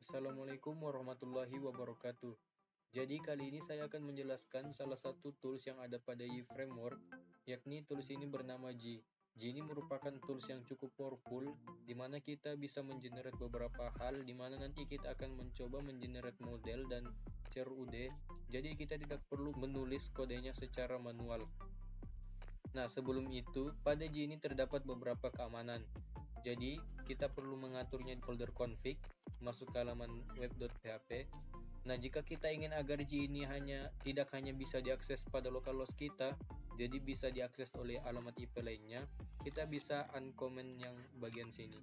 Assalamualaikum warahmatullahi wabarakatuh. Jadi kali ini saya akan menjelaskan salah satu tools yang ada pada YFramework, yakni tools ini bernama G. G ini merupakan tools yang cukup powerful, di mana kita bisa mengenerate beberapa hal, di mana nanti kita akan mencoba mengenerate model dan CRUD. Jadi kita tidak perlu menulis kodenya secara manual. Nah, sebelum itu, pada G ini terdapat beberapa keamanan. Jadi, kita perlu mengaturnya di folder config, masuk ke halaman web.php. Nah, jika kita ingin agar G ini tidak hanya bisa diakses pada localhost kita, jadi bisa diakses oleh alamat IP lainnya, kita bisa uncomment yang bagian sini.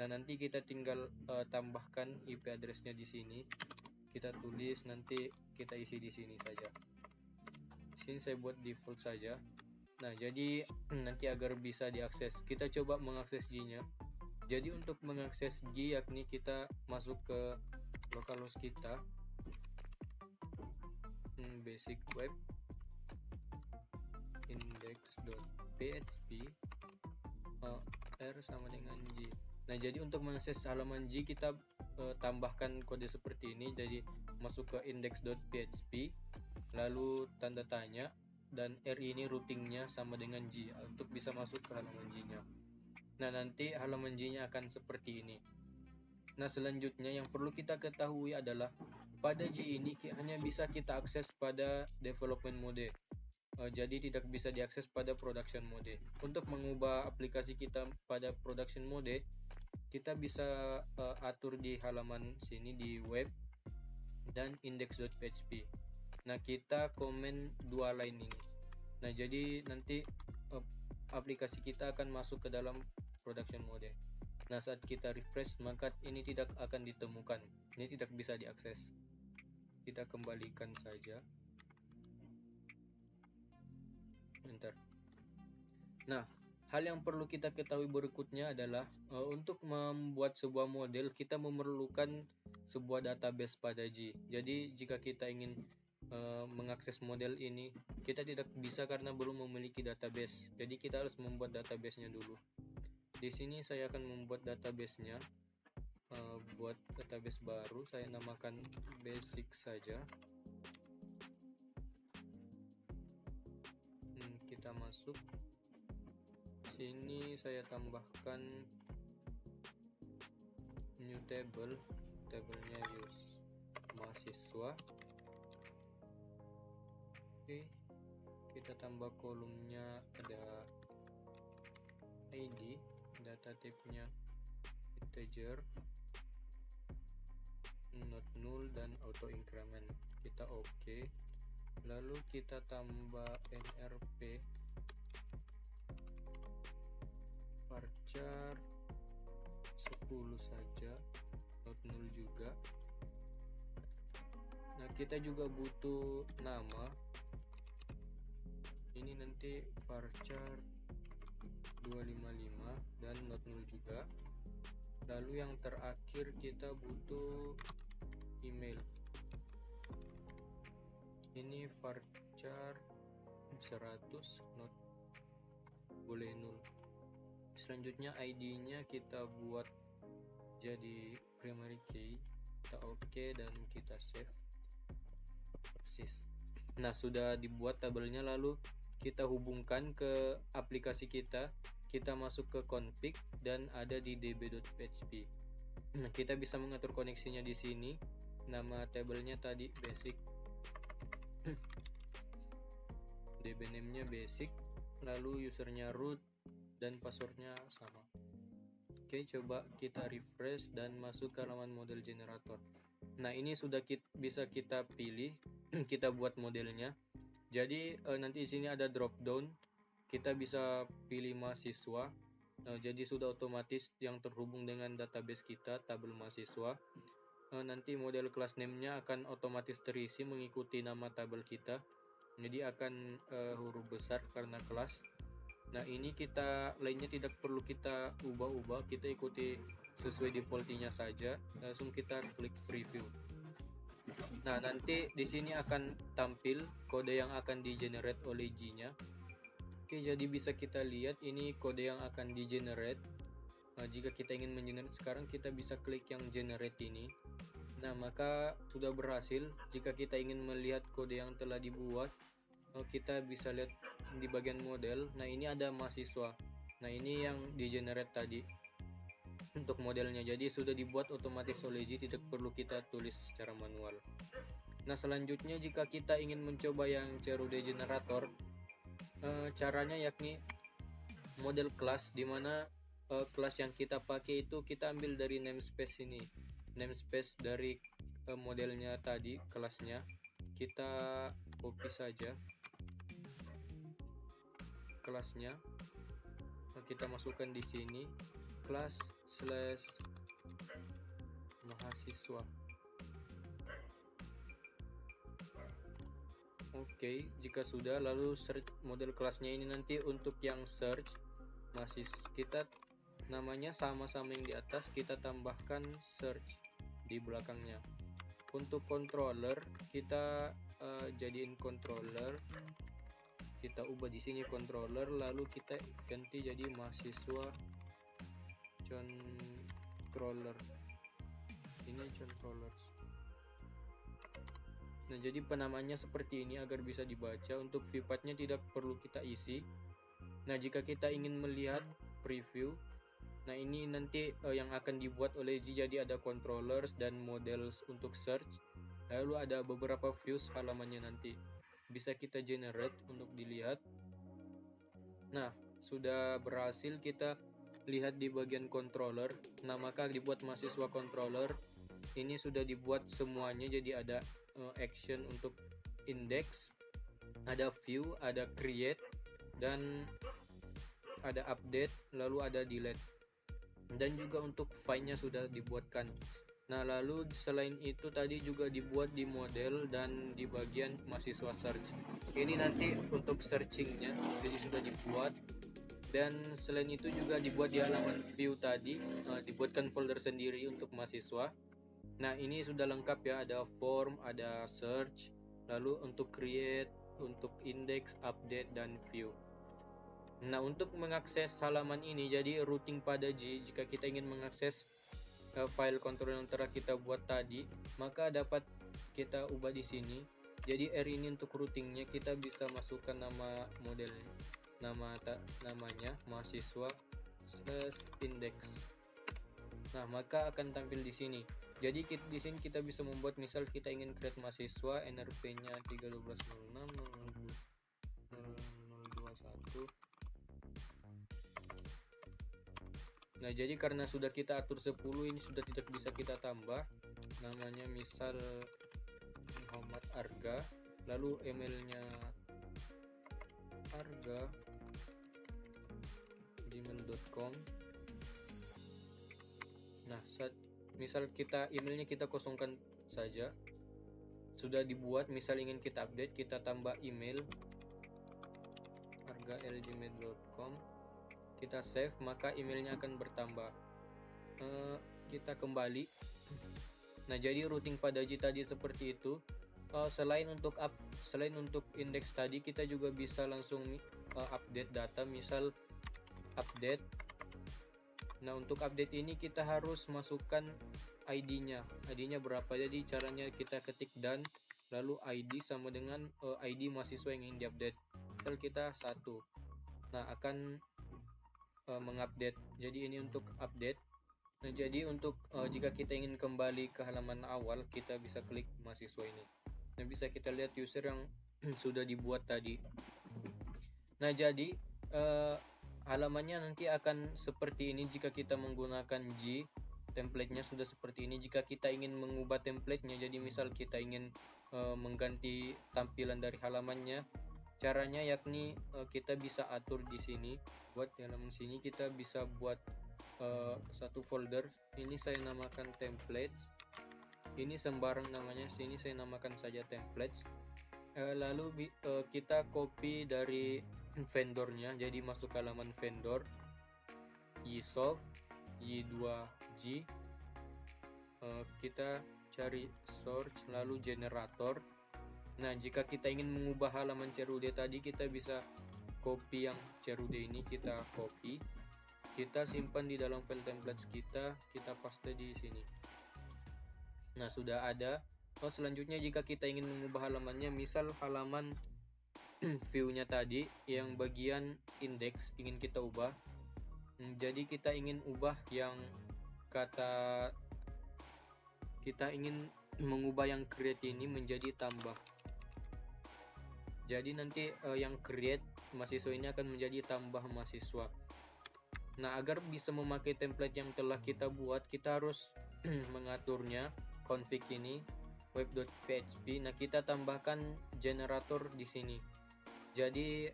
Nah, nanti kita tinggal tambahkan IP address-nya di sini. Kita tulis, nanti kita isi di sini saja. Di sini saya buat default saja. Nah, jadi nanti agar bisa diakses, kita coba mengakses G-nya. Jadi untuk mengakses G, yakni kita masuk ke localhost kita, basic web index.php r sama dengan G. Nah, jadi untuk mengakses halaman G kita tambahkan kode seperti ini. Jadi masuk ke index.php, lalu tanda tanya, dan R ini routingnya sama dengan G untuk bisa masuk ke halaman G-nya. Nah, nanti halaman G-nya akan seperti ini. Nah, selanjutnya yang perlu kita ketahui adalah pada G ini hanya bisa kita akses pada development mode. Jadi tidak bisa diakses pada production mode. Untuk mengubah aplikasi kita pada production mode, kita bisa atur di halaman sini di web dan index.php. Nah, kita komen dua line ini. Nah, jadi nanti aplikasi kita akan masuk ke dalam production mode. Nah, saat kita refresh, maka ini tidak akan ditemukan. Ini tidak bisa diakses. Kita kembalikan saja. Enter. Nah, hal yang perlu kita ketahui berikutnya adalah untuk membuat sebuah model, kita memerlukan sebuah database pada G. Jadi, jika kita ingin mengakses model ini, kita tidak bisa karena belum memiliki database. Jadi kita harus membuat database-nya dulu. Di sini saya akan membuat database-nya. Buat database baru, saya namakan basic saja. Kita masuk sini, saya tambahkan new table, tabelnya use mahasiswa. Oke, kita tambah kolomnya ada ID, data type-nya integer, not null, dan auto increment. Kita oke. Lalu kita tambah nrp varchar 10 saja, not null juga. Nah, kita juga butuh nama. Ini nanti varchar 255 dan not null juga. Lalu yang terakhir kita butuh email. Ini varchar 100, not boleh null. Selanjutnya ID-nya kita buat jadi primary key. Kita oke dan kita save. Persis. Nah, sudah dibuat tabelnya, lalu kita hubungkan ke aplikasi kita. Kita masuk ke config dan ada di db.php. Nah, kita bisa mengatur koneksinya di sini. Nama tabelnya tadi basic. db name-nya basic, lalu usernya root dan passwordnya sama. Oke, coba kita refresh dan masuk ke halaman model generator. Nah, ini sudah bisa kita pilih. Kita buat modelnya. Jadi nanti di sini ada drop down, kita bisa pilih mahasiswa. Jadi sudah otomatis yang terhubung dengan database kita, tabel mahasiswa. Nanti model class name-nya akan otomatis terisi mengikuti nama tabel kita. Jadi akan huruf besar karena kelas. Nah, ini lainnya tidak perlu kita ubah-ubah, kita ikuti sesuai defaultnya saja. Langsung kita klik preview. Nah, nanti di sini akan tampil kode yang akan di-generate oleh G-nya. Oke, jadi bisa kita lihat ini kode yang akan di-generate. Jika kita ingin mengenerate sekarang, kita bisa klik yang generate ini. Nah, maka sudah berhasil. Jika kita ingin melihat kode yang telah dibuat, kita bisa lihat di bagian model. Nah, ini ada mahasiswa. Nah, ini yang di generate tadi untuk modelnya. Jadi sudah dibuat otomatis oleh G, tidak perlu kita tulis secara manual. Nah, selanjutnya jika kita ingin mencoba yang CRUD generator, caranya yakni model kelas, dimana kelas yang kita pakai itu kita ambil dari namespace ini, namespace dari modelnya tadi, kelasnya kita copy saja kelasnya, kita masukkan di sini kelas slash mahasiswa. Oke, jika sudah, lalu search model kelasnya ini. Nanti untuk yang search masih kita namanya sama-sama yang di atas, kita tambahkan search di belakangnya. Untuk controller kita jadiin controller, kita ubah di sini controller, lalu kita ganti jadi mahasiswa controller. Ini controllers. Nah, jadi penamanya seperti ini agar bisa dibaca. Untuk viewpad-nya tidak perlu kita isi. Nah, jika kita ingin melihat preview, nah ini nanti yang akan dibuat oleh G. Jadi ada controllers dan models untuk search, lalu ada beberapa views halamannya, nanti bisa kita generate untuk dilihat. Nah, sudah berhasil kita lihat di bagian controller. Nah, maka dibuat mahasiswa controller ini sudah dibuat semuanya. Jadi ada action untuk index, ada view, ada create, dan ada update, lalu ada delete, dan juga untuk filenya sudah dibuatkan. Nah, lalu selain itu tadi juga dibuat di model dan di bagian mahasiswa search. Ini nanti untuk searchingnya jadi sudah dibuat, dan selain itu juga dibuat di halaman view tadi, dibuatkan folder sendiri untuk mahasiswa. Nah, ini sudah lengkap ya, ada form, ada search, lalu untuk create, untuk index, update, dan view. Nah, untuk mengakses halaman ini, jadi routing pada G, jika kita ingin mengakses file kontrol yang telah kita buat tadi, maka dapat kita ubah di sini. Jadi R ini untuk routingnya, kita bisa masukkan nama modelnya, namanya mahasiswa slash index. Nah, maka akan tampil di sini. Jadi di sini kita bisa membuat, misal kita ingin create mahasiswa, NRP-nya 3.12.06.021. Nah, jadi karena sudah kita atur 10, ini sudah tidak bisa kita tambah. Namanya misal Muhammad Arga, lalu emailnya arga@gmail.com. Nah, misal kita emailnya kita kosongkan saja. Sudah dibuat, misal ingin kita update, kita tambah email arga@gmail.com, kita save, maka emailnya akan bertambah. Kita kembali. Nah, jadi routing pada G tadi seperti itu. Selain untuk indeks tadi, kita juga bisa langsung update data, misal update. Nah, untuk update ini kita harus masukkan ID-nya berapa. Jadi caranya kita ketik dan lalu ID sama dengan ID mahasiswa yang ingin diupdate. Misal kita 1, nah akan mengupdate. Jadi ini untuk update. Nah, jadi untuk jika kita ingin kembali ke halaman awal, kita bisa klik mahasiswa ini. Nah, bisa kita lihat user yang sudah dibuat tadi. Nah, jadi halamannya nanti akan seperti ini jika kita menggunakan G. Template-nya sudah seperti ini. Jika kita ingin mengubah template-nya, jadi misal kita ingin mengganti tampilan dari halamannya, caranya yakni kita bisa atur di sini. Buat di halaman sini kita bisa buat satu folder. Ini saya namakan templates. Ini sembarang namanya, sini saya namakan saja templates. Lalu kita copy dari vendornya, jadi masuk ke halaman vendor, ysoft y2g, kita cari search, lalu generator. Nah, jika kita ingin mengubah halaman CRUD tadi, kita bisa copy yang CRUD ini, kita copy, kita simpan di dalam file templates kita paste di sini. Nah, sudah ada. Selanjutnya jika kita ingin mengubah halamannya, misal halaman view-nya tadi yang bagian indeks ingin kita ubah. Jadi kita ingin ubah yang kita ingin mengubah yang create ini menjadi tambah. Jadi nanti yang create mahasiswa ini akan menjadi tambah mahasiswa. Nah, agar bisa memakai template yang telah kita buat, kita harus mengaturnya, config ini, web.php. Nah, kita tambahkan generator di sini. Jadi,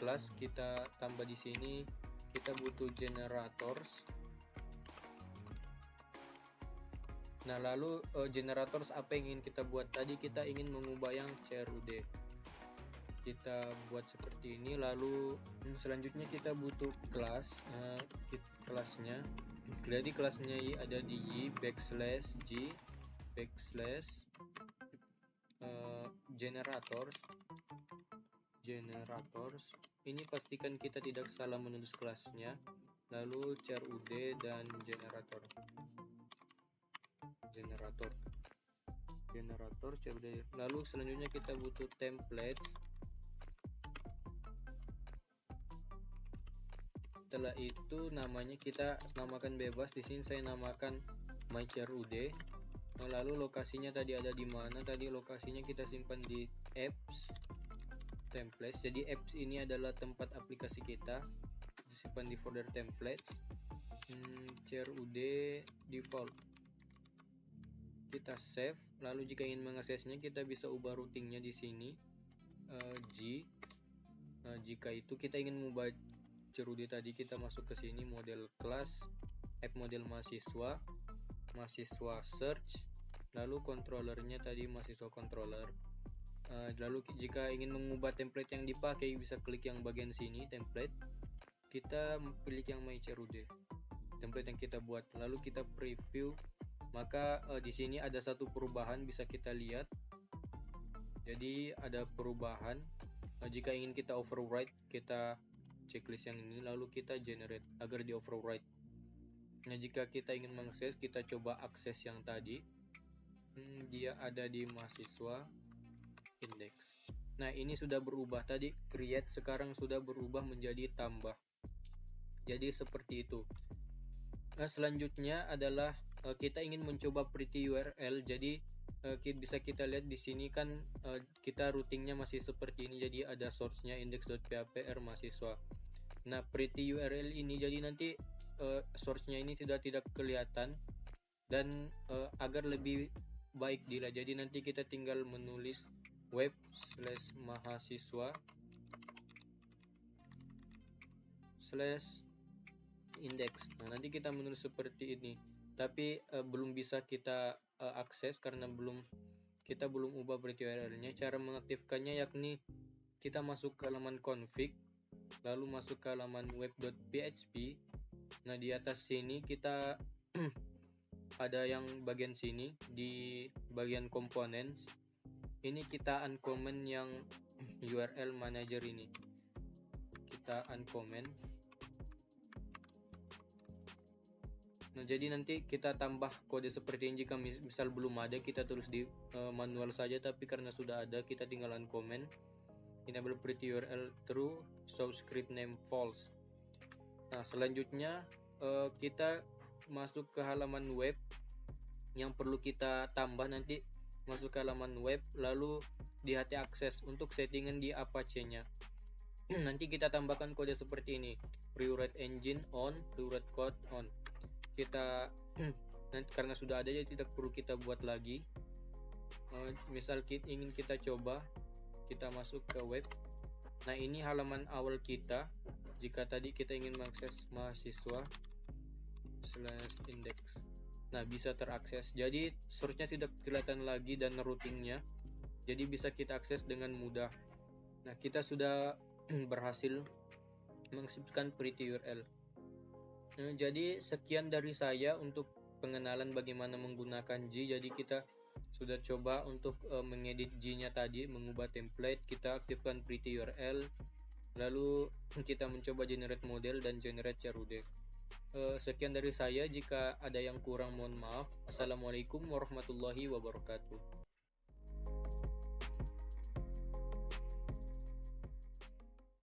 kelas kita tambah di sini, kita butuh generators. Nah, lalu generators apa yang ingin kita buat? Tadi kita ingin mengubah yang CRUD. Kita buat seperti ini, lalu selanjutnya kita butuh kelas, kelasnya. Jadi kelasnya ada di y backslash g backslash generators. Ini pastikan kita tidak salah menulis kelasnya, lalu CRUD dan generator CRUD. Lalu selanjutnya kita butuh template. Setelah itu namanya kita namakan bebas. Di sini saya namakan myCRUD. Nah, lalu lokasinya tadi ada di mana? Tadi lokasinya kita simpan di apps templates. Jadi apps ini adalah tempat aplikasi kita, disimpan di folder templates. CRUD default. Kita save. Lalu jika ingin mengaksesnya kita bisa ubah routingnya di sini G. Jika itu kita ingin mengubah CRUD tadi, kita masuk ke sini, model kelas, app model mahasiswa search, lalu controllernya tadi mahasiswa controller. Lalu jika ingin mengubah template yang dipakai bisa klik yang bagian sini template, kita pilih yang myCRUD, template yang kita buat, lalu kita preview. Maka di sini ada satu perubahan bisa kita lihat. Jadi ada perubahan. Jika ingin kita overwrite, kita checklist yang ini, lalu kita generate agar di overwrite. Nah, jika kita ingin mengakses, kita coba akses yang tadi. Dia ada di mahasiswa index. Nah, ini sudah berubah. Tadi create, sekarang sudah berubah menjadi tambah. Jadi seperti itu. Nah, selanjutnya adalah kita ingin mencoba pretty URL. Jadi bisa kita lihat di sini kan kita routingnya masih seperti ini. Jadi ada source-nya index.php mahasiswa. Nah, pretty URL ini jadi nanti source-nya ini tidak kelihatan, dan agar lebih baik dilihat, jadi nanti kita tinggal menulis web/mahasiswa/index. Nah, nanti kita menulis seperti ini, tapi belum bisa kita akses karena kita belum ubah pretty URL-nya. Cara mengaktifkannya yakni kita masuk ke halaman config, lalu masuk ke halaman web.php. Nah, di atas sini kita ada yang bagian sini di bagian components. Ini kita uncomment yang URL manager ini. Kita uncomment. Nah, jadi nanti kita tambah kode seperti ini. Jika misal belum ada, kita tulis di manual saja, tapi karena sudah ada, kita tinggal uncomment. Enable pretty URL true, show script name false. Nah, selanjutnya kita masuk ke halaman web. Yang perlu kita tambah nanti masuk ke halaman web, lalu di HT akses untuk settingan di Apache-nya. Nanti kita tambahkan kode seperti ini, rewrite engine on, rewrite code on. Kita nanti karena sudah ada, jadi tidak perlu kita buat lagi. Misal ingin kita coba, kita masuk ke web. Nah, ini halaman awal kita. Jika tadi kita ingin mengakses mahasiswa/index, nah bisa terakses. Jadi source-nya tidak kelihatan lagi dan routingnya, jadi bisa kita akses dengan mudah. Nah, kita sudah berhasil mengakseskan pretty URL. Nah, jadi sekian dari saya untuk pengenalan bagaimana menggunakan G. Jadi kita sudah coba untuk mengedit G-nya tadi, mengubah template, kita aktifkan pretty URL, lalu kita mencoba generate model dan generate CRUD. Sekian dari saya, jika ada yang kurang mohon maaf. Assalamualaikum warahmatullahi wabarakatuh.